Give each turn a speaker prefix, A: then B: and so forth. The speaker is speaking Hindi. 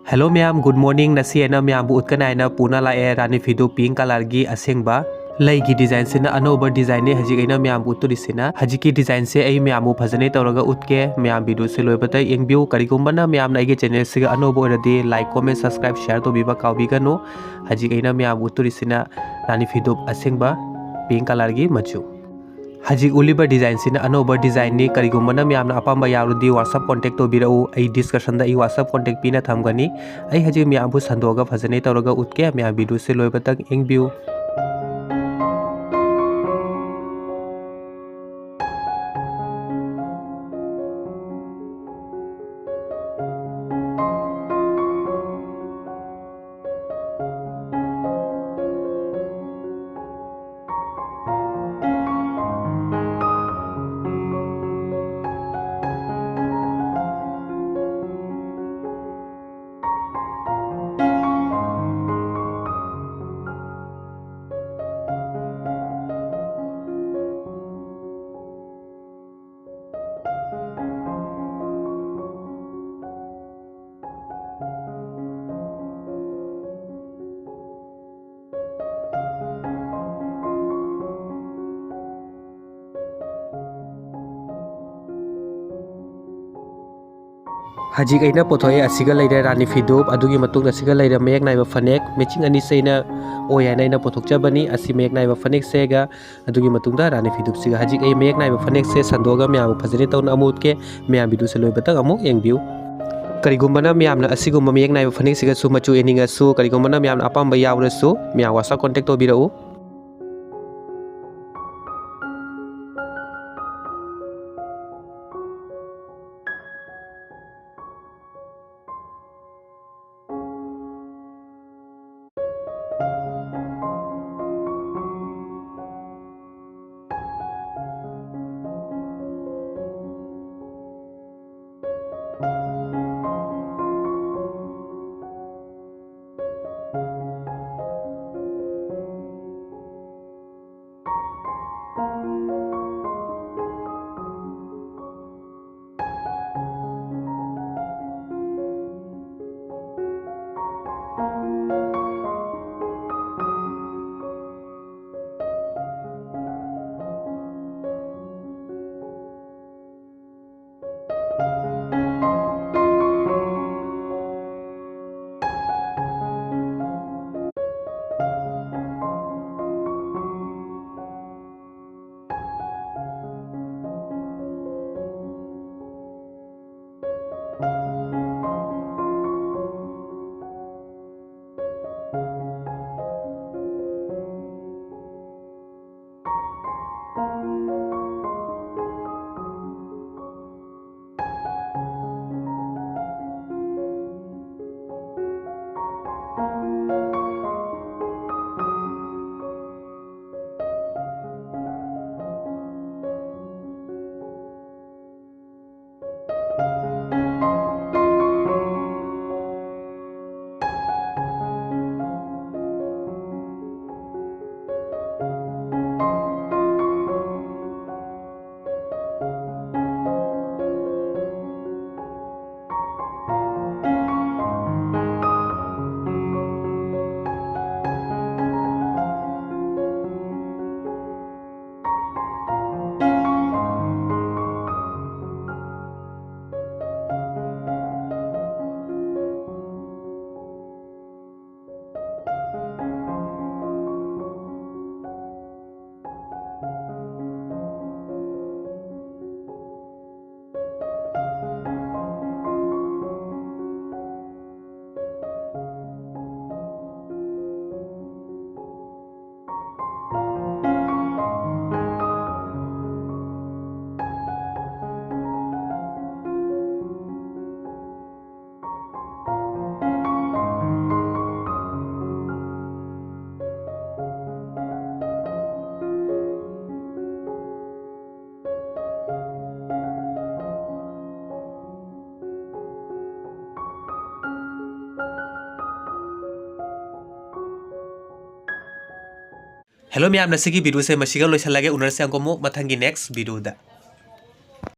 A: Hello मैम गुड मॉर्निंग नसी एना मैम उत्कनायना पुना लाए रानीफी दो पिंक कलर की असेंगबा लैगी डिजाइन से अनोबर डिजाइन ने हजी अना मैम उत्तुरिसिना हजी की डिजाइन से आई मैम फजने तौरगा उतके मैम वीडियो से लोबता इंबियो करिगुम्बना मैम आइगे चैनल से अनोब ओरदी लाइक कमेंट सब्सक्राइब शेयर तो बीबा काउबीगनो हजी अना मैम उत्तुरिसिना रानीफी दो असेंगबा पिंक कलर की मचू हजी उलिबा डिजाइन से अनोबर डिजाइन ने करिगुम्बना मैम अपाम यारुदी व्हाट्सएप कांटेक्ट तो बीरऊ आई डिस्कशन दा व्हाट्सएप कांटेक्ट पीना थमगनी आई हजी मैम संदोगा फजने तौरगा उतके मैम वीडियो से लोब तक इंबियो हजी अना पोथोए रानी फिदुप अदुगी मयेक नाइबा फनेक मैचिंग अनी से ओना पोथोचबनी मयेक नाइबा फनेक सेगा रानी फिदुप से हजी मयेक नाइबा फनेक से संदोगा मैम फजने तौन अमुत के मैम वीडियो से लोब तक अमुक एंबियो करिगुम्बना मैम मयेक नाइबा फनेक से मचू एनिंगसु करिगुम्बना मैम अपाम यावरसु मैम व्हाट्सएप कांटेक्ट तो बीरऊ हेलो मैम नसीगी वीडियो से मशीगा लोइसलागे उनरसे अंको मो मथंगी नेक्स्ट वीडियो दा